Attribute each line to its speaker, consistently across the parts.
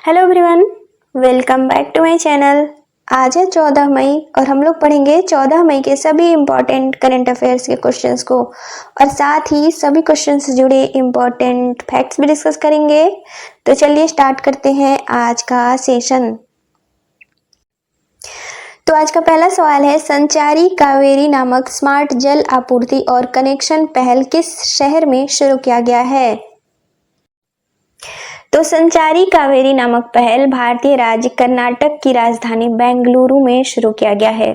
Speaker 1: Hello everyone, welcome back to my channel. आज है 14 मई और हम लोग पढ़ेंगे 14 मई के सभी इम्पॉर्टेंट करंट अफेयर्स के क्वेश्चंस को और साथ ही सभी क्वेश्चन से जुड़े इम्पॉर्टेंट फैक्ट्स भी डिस्कस करेंगे। तो चलिए स्टार्ट करते हैं आज का सेशन। तो आज का पहला सवाल है, संचारी कावेरी नामक स्मार्ट जल आपूर्ति और कनेक्शन पहल किस शहर में शुरू किया गया है? तो संचारी कावेरी नामक पहल भारतीय राज्य कर्नाटक की राजधानी बेंगलुरु में शुरू किया गया है,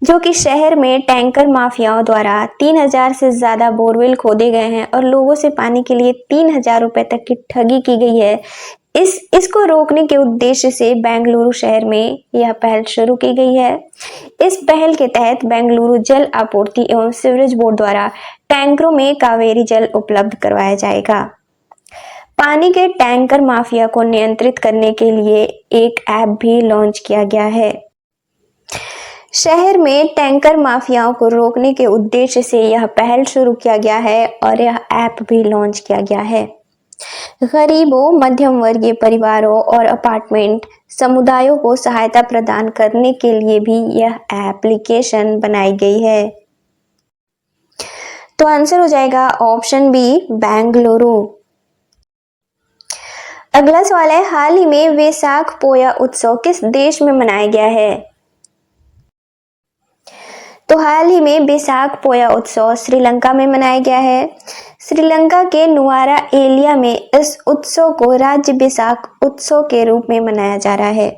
Speaker 1: जो कि शहर में टैंकर माफियाओं द्वारा 3000 से ज्यादा बोरवेल खोदे गए हैं और लोगों से पानी के लिए 3000 रुपए तक की ठगी की गई है। इसको रोकने के उद्देश्य से बेंगलुरु शहर में यह पहल शुरू की गई है। इस पहल के तहत बेंगलुरु जल आपूर्ति एवं सीवरेज बोर्ड द्वारा टैंकरों में कावेरी जल उपलब्ध करवाया जाएगा। पानी के टैंकर माफिया को नियंत्रित करने के लिए एक ऐप भी लॉन्च किया गया है। शहर में टैंकर माफियाओं को रोकने के उद्देश्य से यह पहल शुरू किया गया है और यह ऐप भी लॉन्च किया गया है। गरीबों, मध्यम वर्गीय परिवारों और अपार्टमेंट समुदायों को सहायता प्रदान करने के लिए भी यह एप्लीकेशन बनाई गई है। तो आंसर हो जाएगा ऑप्शन बी, बेंगलुरु। अगला सवाल है, हाल ही में वैशाख पोया उत्सव किस देश में मनाया गया है? तो हाल ही में वैशाख पोया उत्सव श्रीलंका में मनाया गया है। श्रीलंका के नुआरा एलिया में इस उत्सव को राज्य वैशाख उत्सव के रूप में मनाया जा रहा है।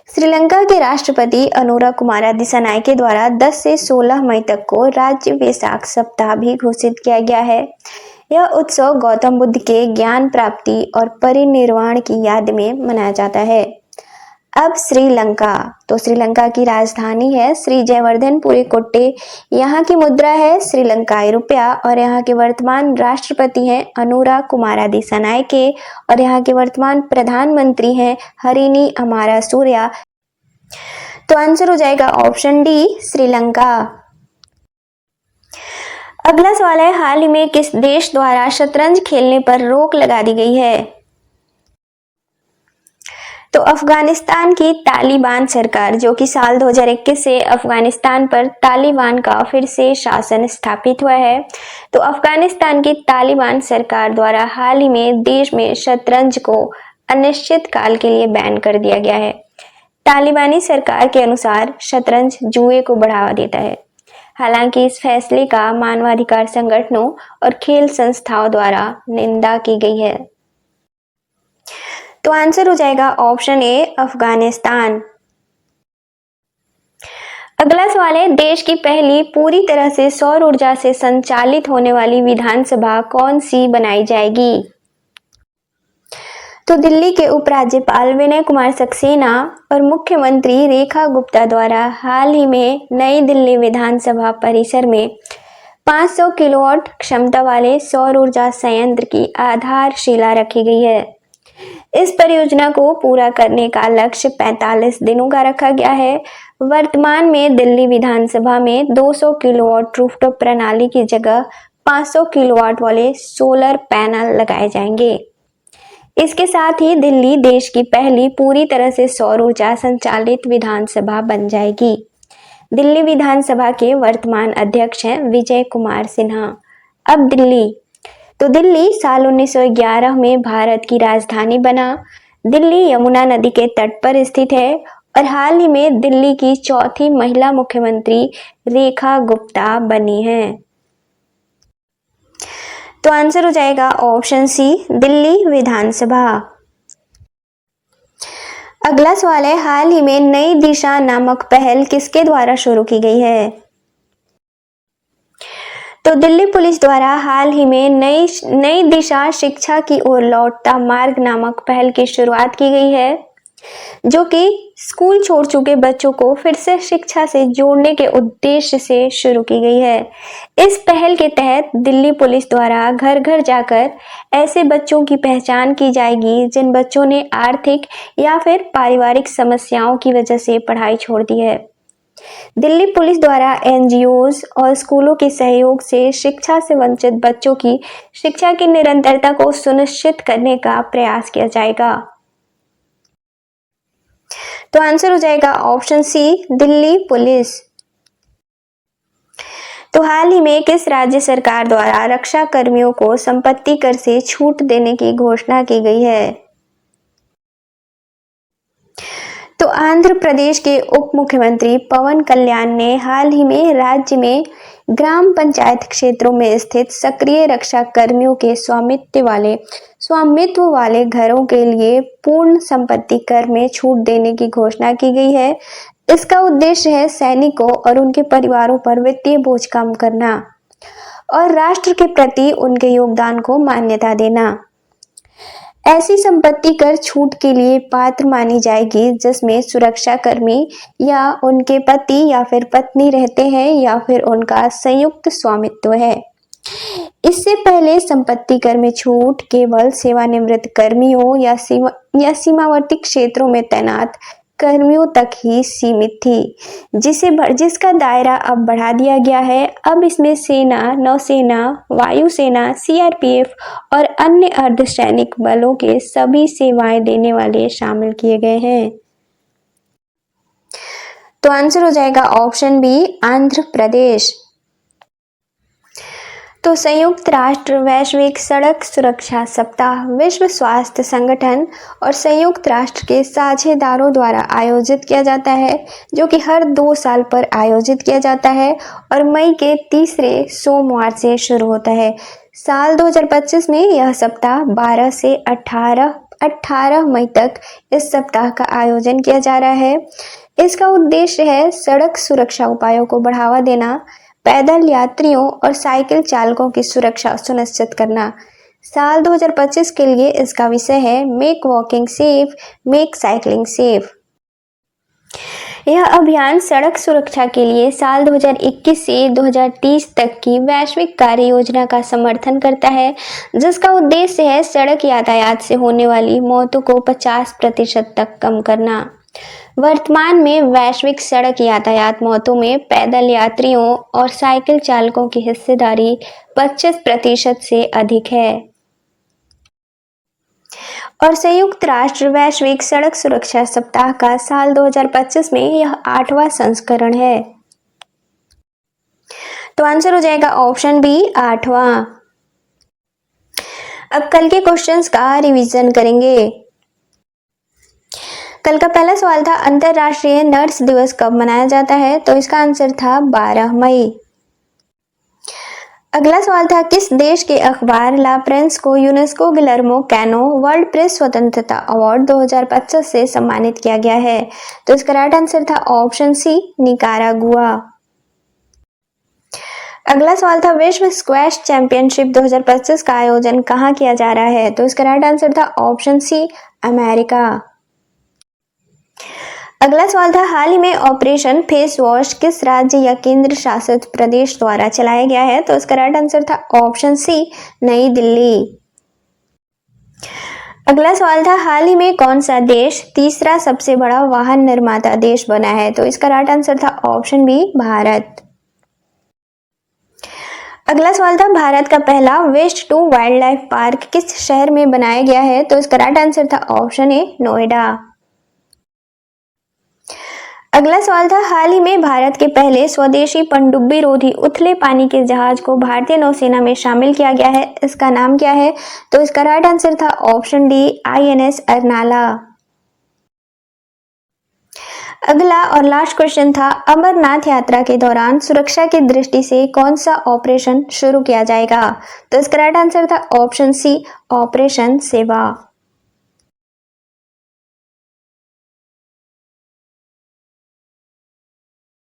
Speaker 1: श्रीलंका के राष्ट्रपति अनुरा कुमारा दिसानायके द्वारा 10 से 16 मई तक को राज्य वैशाख सप्ताह भी घोषित किया गया है। यह उत्सव गौतम बुद्ध के ज्ञान प्राप्ति और परिनिर्वाण की याद में मनाया जाता है। अब श्रीलंका, तो श्रीलंका की राजधानी है श्री जयवर्धनपुरी कोट्टे। यहाँ की मुद्रा है श्रीलंकाई रुपया और यहाँ के वर्तमान राष्ट्रपति हैं अनुरा कुमारा दिसानायके और यहाँ के वर्तमान प्रधानमंत्री हैं हरिनी अमारासूर्या। तो आंसर हो जाएगा ऑप्शन डी, श्रीलंका। अगला सवाल है, हाल ही में किस देश द्वारा शतरंज खेलने पर रोक लगा दी गई है? तो अफगानिस्तान की तालिबान सरकार, जो कि साल 2021 से अफगानिस्तान पर तालिबान का फिर से शासन स्थापित हुआ है। तो अफगानिस्तान की तालिबान सरकार द्वारा हाल ही में देश में शतरंज को अनिश्चित काल के लिए बैन कर दिया गया है। तालिबानी सरकार के अनुसार शतरंज जुए को बढ़ावा देता है। हालांकि इस फैसले का मानवाधिकार संगठनों और खेल संस्थाओं द्वारा निंदा की गई है। तो आंसर हो जाएगा ऑप्शन ए, अफगानिस्तान। अगला सवाल है, देश की पहली पूरी तरह से सौर ऊर्जा से संचालित होने वाली विधानसभा कौन सी बनाई जाएगी? तो दिल्ली के उपराज्यपाल विनय कुमार सक्सेना और मुख्यमंत्री रेखा गुप्ता द्वारा हाल ही में नई दिल्ली विधानसभा परिसर में 500 किलोवाट क्षमता वाले सौर ऊर्जा संयंत्र की आधारशिला रखी गई है। इस परियोजना को पूरा करने का लक्ष्य 45 दिनों का रखा गया है। वर्तमान में दिल्ली विधानसभा में 200 किलोवाट रूफटॉप प्रणाली की जगह 500 किलोवाट वाले सोलर पैनल लगाए जाएंगे। इसके साथ ही दिल्ली देश की पहली पूरी तरह से सौर ऊर्जा संचालित विधानसभा बन जाएगी। दिल्ली विधानसभा के वर्तमान अध्यक्ष हैं विजय कुमार सिन्हा। अब दिल्ली साल 1911 में भारत की राजधानी बना। दिल्ली यमुना नदी के तट पर स्थित है और हाल ही में दिल्ली की चौथी महिला मुख्यमंत्री रेखा गुप्ता बनी हैं। तो आंसर हो जाएगा ऑप्शन सी, दिल्ली विधानसभा। अगला सवाल है, हाल ही में नई दिशा नामक पहल किसके द्वारा शुरू की गई है? तो दिल्ली पुलिस द्वारा हाल ही में नई दिशा शिक्षा की ओर लौटता मार्ग नामक पहल की शुरुआत की गई है, जो कि स्कूल छोड़ चुके बच्चों को फिर से शिक्षा से जोड़ने के उद्देश्य से शुरू की गई है। इस पहल के तहत दिल्ली पुलिस द्वारा घर घर जाकर ऐसे बच्चों की पहचान की जाएगी जिन बच्चों ने आर्थिक या फिर पारिवारिक समस्याओं की वजह से पढ़ाई छोड़ दी है। दिल्ली पुलिस द्वारा एनजीओज और स्कूलों के सहयोग से शिक्षा से वंचित बच्चों की शिक्षा की निरंतरता को सुनिश्चित करने का प्रयास किया जाएगा। तो आंसर हो जाएगा ऑप्शन सी, दिल्ली पुलिस। तो हाल ही में किस राज्य सरकार द्वारा रक्षा कर्मियों को संपत्ति कर से छूट देने की घोषणा की गई है? तो आंध्र प्रदेश के उप मुख्यमंत्री पवन कल्याण ने हाल ही में राज्य में ग्राम पंचायत क्षेत्रों में स्थित सक्रिय रक्षा कर्मियों के स्वामित्व वाले घरों के लिए पूर्ण संपत्ति कर में छूट देने की घोषणा की गई है। इसका उद्देश्य है सैनिकों और उनके परिवारों पर वित्तीय बोझ कम करना और राष्ट्र के प्रति उनके योगदान को मान्यता देना। ऐसी संपत्ति कर छूट के लिए पात्र मानी जाएगी जिसमें सुरक्षा कर्मी या उनके पति या फिर पत्नी रहते हैं या फिर उनका संयुक्त स्वामित्व है। इससे पहले संपत्ति कर में छूट केवल सेवानिवृत्त कर्मियों या सीमावर्ती क्षेत्रों में तैनात कर्मियों तक ही सीमित थी, जिसका दायरा अब बढ़ा दिया गया है। अब इसमें सेना, नौसेना, वायुसेना, सीआरपीएफ और अन्य अर्धसैनिक बलों के सभी सेवाएं देने वाले शामिल किए गए हैं। तो आंसर हो जाएगा ऑप्शन बी, आंध्र प्रदेश। तो संयुक्त राष्ट्र वैश्विक सड़क सुरक्षा सप्ताह विश्व स्वास्थ्य संगठन और संयुक्त राष्ट्र के साझेदारों द्वारा आयोजित किया जाता है, जो कि हर 2 साल पर आयोजित किया जाता है और मई के तीसरे सोमवार से शुरू होता है। साल 2025 में यह सप्ताह 12 से 18 मई तक इस सप्ताह का आयोजन किया जा रहा है। इसका उद्देश्य है सड़क सुरक्षा उपायों को बढ़ावा देना, पैदल यात्रियों और साइकिल चालकों की सुरक्षा सुनिश्चित करना। साल 2025 के लिए इसका विषय है make walking safe, make cycling safe. यह अभियान सड़क सुरक्षा के लिए साल 2021 से 2030 तक की वैश्विक कार्य योजना का समर्थन करता है, जिसका उद्देश्य है सड़क यातायात से होने वाली मौतों को 50% तक कम करना। वर्तमान में वैश्विक सड़क यातायात मौतों में पैदल यात्रियों और साइकिल चालकों की हिस्सेदारी 25% से अधिक है और संयुक्त राष्ट्र वैश्विक सड़क सुरक्षा सप्ताह का साल 2025 में यह 8वां संस्करण है। तो आंसर हो जाएगा ऑप्शन बी, 8वां। अब कल के क्वेश्चंस का रिवीजन करेंगे। कल का पहला सवाल था अंतरराष्ट्रीय नर्स दिवस कब मनाया जाता है? तो इसका आंसर था 12 मई। अगला सवाल था किस देश के अखबार ला प्रेस को UNESCO Guillermo canoe world press स्वतंत्रता अवार्ड 2025 से सम्मानित किया गया है? तो इसका राइट आंसर था ऑप्शन सी, निकारागुआ। अगला सवाल था विश्व स्क्वैश चैंपियनशिप 2025 का आयोजन कहाँ किया जा रहा है? तो इसका राइट आंसर था ऑप्शन सी, अमेरिका। अगला सवाल था हाल ही में ऑपरेशन फेस वॉश किस राज्य या केंद्र शासित प्रदेश द्वारा चलाया गया है? तो इसका राइट आंसर था ऑप्शन सी, नई दिल्ली। अगला सवाल था हाल ही में कौन सा देश तीसरा सबसे बड़ा वाहन निर्माता देश बना है? तो इसका राइट आंसर था ऑप्शन बी, भारत। अगला सवाल था भारत का पहला west to wildlife park किस शहर में बनाया गया है? तो इसका राइट आंसर था ऑप्शन ए, नोएडा। अगला सवाल था हाल ही में भारत के पहले स्वदेशी पनडुब्बी रोधी उथले पानी के जहाज को भारतीय नौसेना में शामिल किया गया है, इसका नाम क्या है? तो इसका राइट आंसर था ऑप्शन डी, INS अर्नाला। अगला और लास्ट क्वेश्चन था अमरनाथ यात्रा के दौरान सुरक्षा की दृष्टि से कौन सा ऑपरेशन शुरू किया जाएगा? तो इसका राइट आंसर था ऑप्शन सी, ऑपरेशन सेवा।